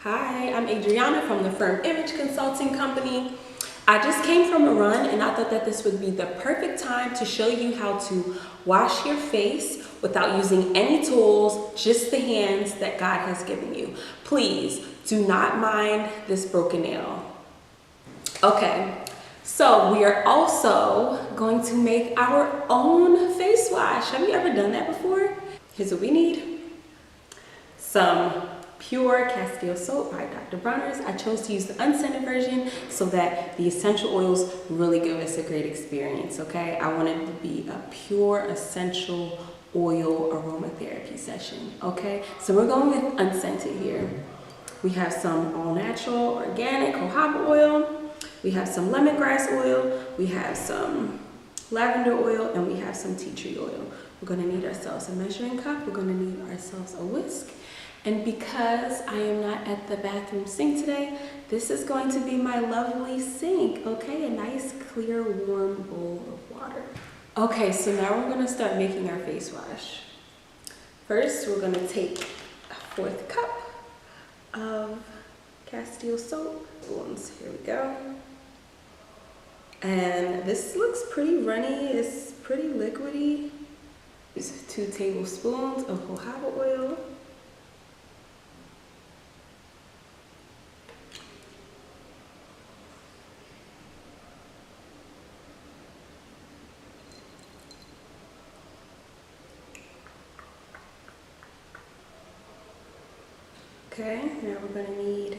Hi, I'm Adriana from the firm Image Consulting Company. I just came from a run and I thought that this would be the perfect time to show you how to wash your face without using any tools, just the hands that God has given you. Please do not mind this broken nail. Okay, so we are also going to make our own face wash. Have you ever done that before? Here's what we need. Some pure Castille soap by Dr. Bronners. I chose to use the unscented version so that the essential oils really give us a great experience, okay? I want it to be a pure essential oil aromatherapy session, okay? So we're going with unscented here. We have some all natural organic jojoba oil. We have some lemongrass oil. We have some lavender oil, and we have some tea tree oil. We're gonna need ourselves a measuring cup. We're gonna need ourselves a whisk. And because I am not at the bathroom sink today, this is going to be my lovely sink, okay? A nice, clear, warm bowl of water. Okay, so now we're gonna start making our face wash. First, we're gonna take a 1/4 cup of Castille soap. Spoons, here we go. And this looks pretty runny, it's pretty liquidy. Use 2 tablespoons of jojoba oil. Okay, now we're going to need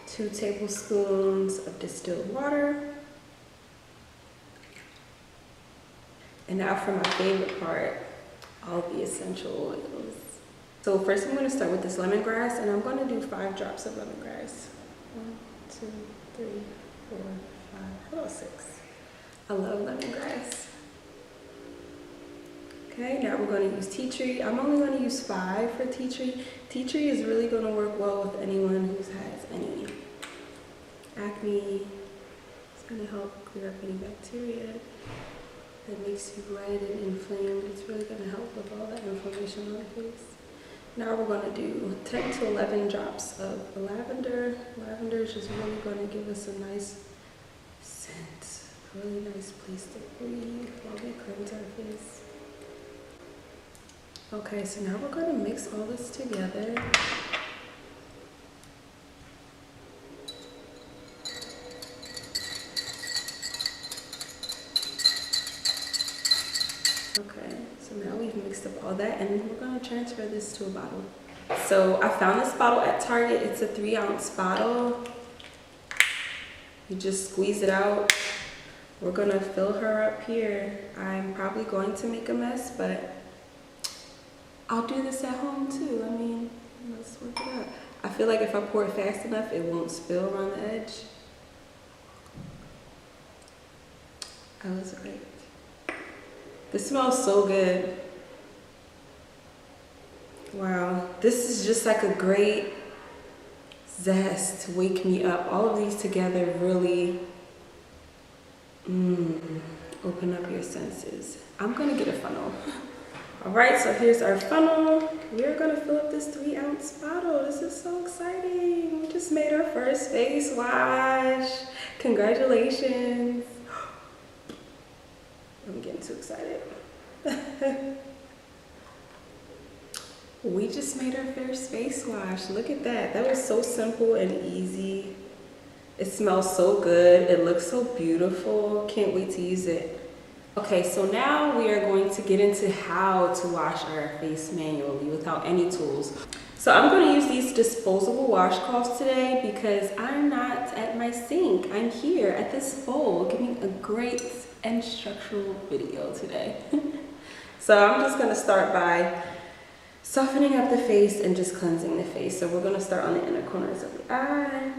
2 tablespoons of distilled water. And now for my favorite part, all the essential oils. So first I'm going to start with this lemongrass, and I'm going to do 5 drops of lemongrass. 1, 2, 3, 4, 5, 6. I love lemongrass. Okay, now we're going to use tea tree. I'm only going to use 5 for tea tree. Tea tree is really going to work well with anyone who has any acne. It's going to help clear up any bacteria that makes you red and inflamed. It's really going to help with all that inflammation on the face. Now we're going to do 10 to 11 drops of lavender. Lavender is just really going to give us a nice scent, a really nice place to breathe while we cleanse our face. Okay, so now we're going to mix all this together. Okay, so now we've mixed up all that, and we're going to transfer this to a bottle. So I found this bottle at Target. It's a 3-ounce bottle. You just squeeze it out. We're going to fill her up here. I'm probably going to make a mess, but I'll do this at home too. I mean, let's work it out. I feel like if I pour it fast enough, it won't spill around the edge. I was right. This smells so good. Wow, this is just like a great zest to wake me up. All of these together really open up your senses. I'm gonna get a funnel. All right, so here's our funnel. We're gonna fill up this 3-ounce bottle. This is so exciting. We just made our first face wash. Congratulations. I'm getting too excited. We just made our first face wash. Look at that. That was so simple and easy. It smells so good. It looks so beautiful. Can't wait to use it. Okay, so now we are going to get into how to wash our face manually without any tools. So I'm going to use these disposable washcloths today because I'm not at my sink. I'm here at this bowl giving a great and structural video today. So I'm just going to start by softening up the face and just cleansing the face. So we're going to start on the inner corners of the eye.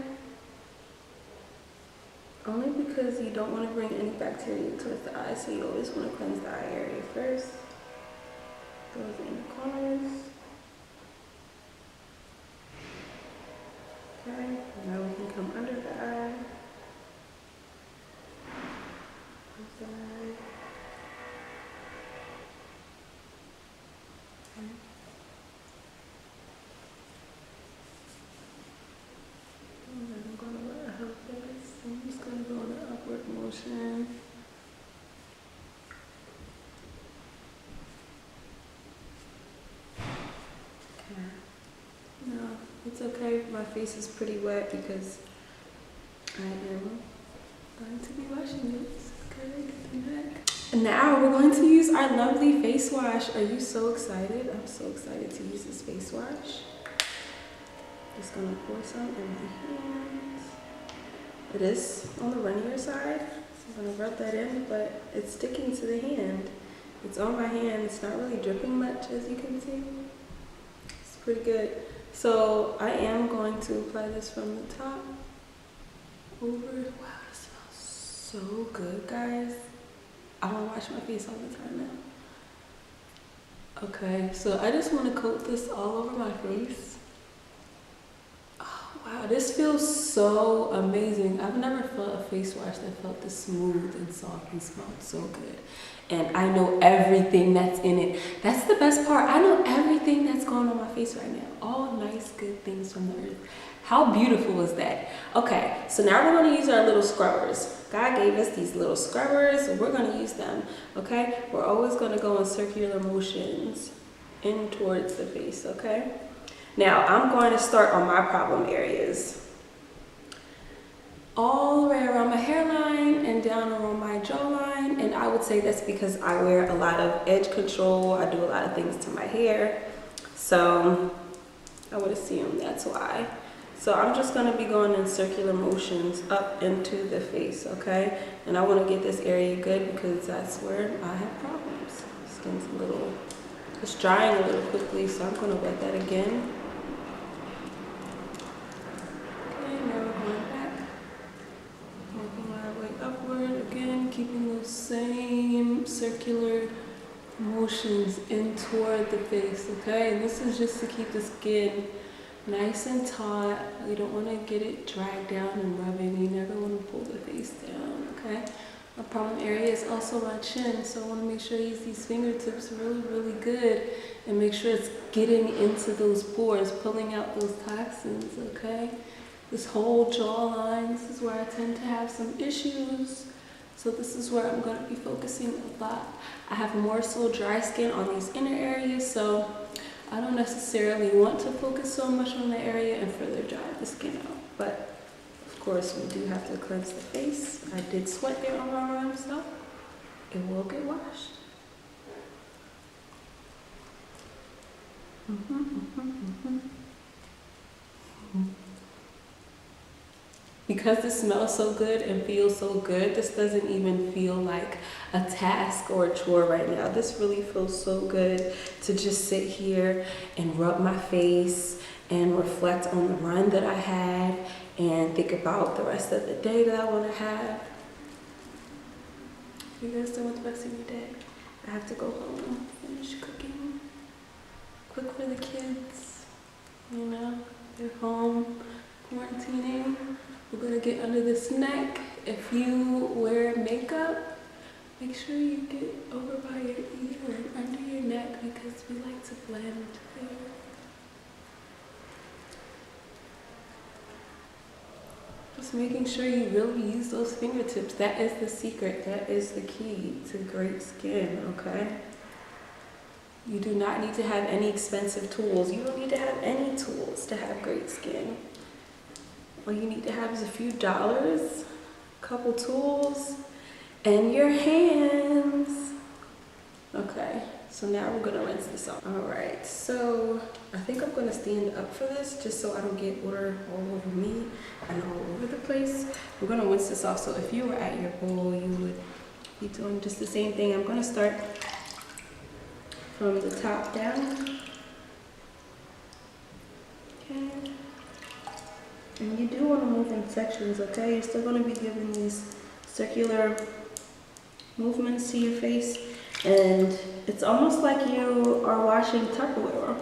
Only because you don't want to bring any bacteria towards the eye, so you always want to cleanse the eye area first. Those inner corners. Okay, now we can come under the eye. Okay. It's okay, my face is pretty wet because I am going to be washing it. Okay, get the neck. And now we're going to use our lovely face wash. Are you so excited? I'm so excited to use this face wash. Just gonna pour some in my hands. It is on the runnier side, so I'm gonna rub that in, but it's sticking to the hand. It's on my hand. It's not really dripping much, as you can see. It's pretty good. So I am going to apply this from the top over. Wow, this smells so good, guys. I want to wash my face all the time now. Okay, so I just want to coat this all over my face. Oh, wow, this feels so amazing. I've never felt a face wash that felt this smooth and soft and smelled so good. And I know everything that's in it. That's the best part. I know everything that's going on my face right now. All nice, good things from the earth. How beautiful is that? Okay, so now we're going to use our little scrubbers. God gave us these little scrubbers, so we're going to use them. Okay, we're always going to go in circular motions in towards the face. Okay, now I'm going to start on my problem areas. All the way around my hairline and down around my jawline, and I would say that's because I wear a lot of edge control. I do a lot of things to my hair, so I would assume that's why. So I'm just going to be going in circular motions up into the face, okay? And I want to get this area good because that's where I have problems. Skin's a little, it's drying a little quickly, so I'm going to wet that again. Keeping those same circular motions in toward the face, okay? And this is just to keep the skin nice and taut. We don't want to get it dragged down and rubbing. You never want to pull the face down, okay? My problem area is also my chin, so I want to make sure I use these fingertips really, really good and make sure it's getting into those pores, pulling out those toxins, okay? This whole jawline, this is where I tend to have some issues. So this is where I'm going to be focusing a lot. I have more so dry skin on these inner areas, so I don't necessarily want to focus so much on the area and further dry the skin out. But of course, we do have to cleanse the face. I did sweat there on my arm, so it will get washed. Because this smells so good and feels so good, this doesn't even feel like a task or a chore right now. This really feels so good to just sit here and rub my face and reflect on the run that I had and think about the rest of the day that I want to have. You guys doing what's best in your day? I have to go home, finish cooking. Cook for the kids, you know, they're home quarantining. We're going to get under this neck. If you wear makeup, make sure you get over by your ear and under your neck because we like to blend there. Just making sure you really use those fingertips. That is the secret. That is the key to great skin, okay? You do not need to have any expensive tools. You don't need to have any tools to have great skin. All you need to have is a few dollars, a couple tools, and your hands. Okay, so now we're gonna rinse this off. All right, so I think I'm gonna stand up for this just so I don't get water all over me and all over the place. We're gonna rinse this off, so if you were at your bowl, you would be doing just the same thing. I'm gonna start from the top down. Okay. And you do want to move in sections, okay? You're still going to be giving these circular movements to your face. And it's almost like you are washing Tupperware.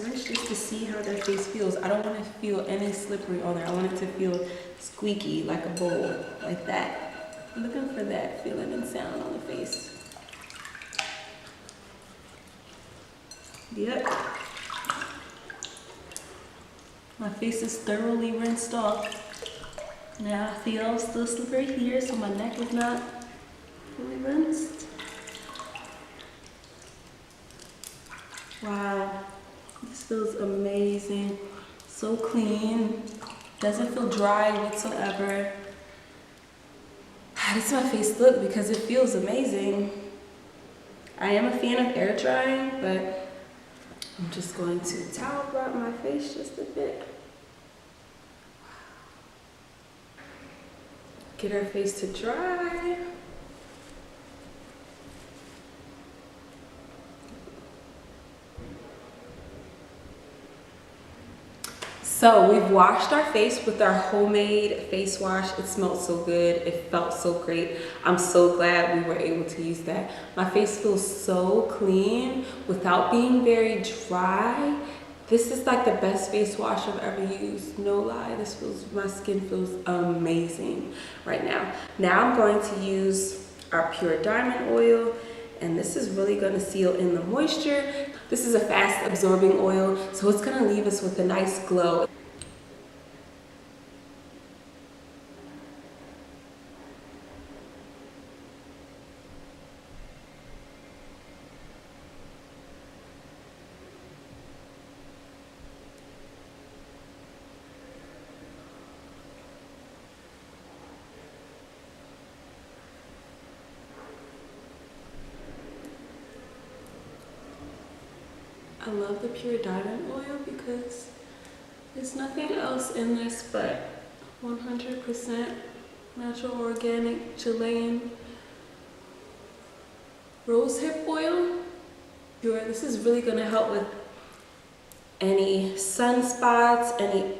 Rinse just to see how that face feels. I don't want to feel any slippery on there. I want it to feel squeaky, like a bowl, like that. I'm looking for that feeling and sound on the face. Yep. My face is thoroughly rinsed off. Now I feel still slippery here, so my neck is not fully rinsed. Wow, this feels amazing. So clean. Doesn't feel dry whatsoever. How does my face look? Because it feels amazing. I am a fan of air drying, but I'm just going to towel wrap my face just a bit. Get our face to dry. So we've washed our face with our homemade face wash. It smelled so good. It felt so great. I'm so glad we were able to use that. My face feels so clean without being very dry. This is like the best face wash I've ever used. No lie, my skin feels amazing right now. Now I'm going to use our pure diamond oil, and this is really gonna seal in the moisture. This is a fast absorbing oil, so it's gonna leave us with a nice glow. I love the pure diamond oil because there's nothing else in this but 100% natural organic Chilean rosehip oil. This is really going to help with any sunspots, any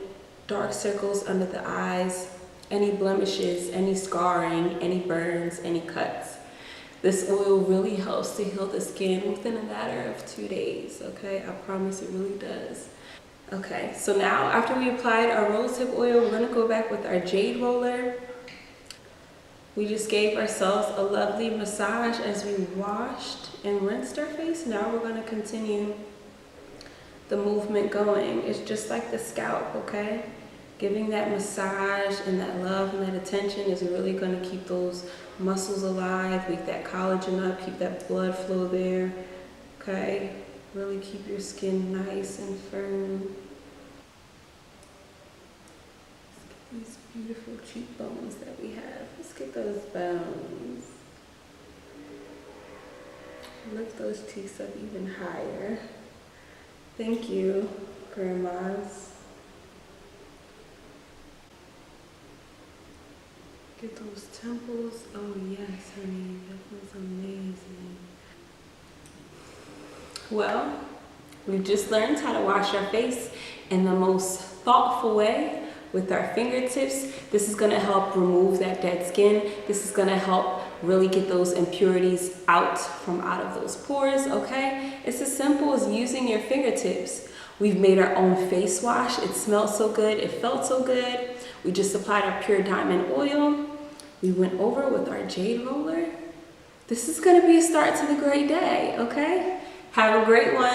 dark circles under the eyes, any blemishes, any scarring, any burns, any cuts. This oil really helps to heal the skin within a matter of 2 days, okay? I promise it really does. Okay, so now after we applied our rosehip oil, we're gonna go back with our jade roller. We just gave ourselves a lovely massage as we washed and rinsed our face. Now we're gonna continue the movement going. It's just like the scalp, okay? Giving that massage and that love and that attention is really gonna keep those muscles alive, wake that collagen up, keep that blood flow there, okay? Really keep your skin nice and firm. Let's get these beautiful cheekbones that we have. Let's get those bones. Lift those cheeks up even higher. Thank you, grandmas. Get those temples. Oh yes, honey, that feels amazing. Well, we've just learned how to wash our face in the most thoughtful way with our fingertips. This is gonna help remove that dead skin. This is gonna help really get those impurities out of those pores, okay? It's as simple as using your fingertips. We've made our own face wash. It smelled so good, it felt so good. We just applied our pure diamond oil. We went over with our jade roller. This is gonna be a start to the great day, okay? Have a great one.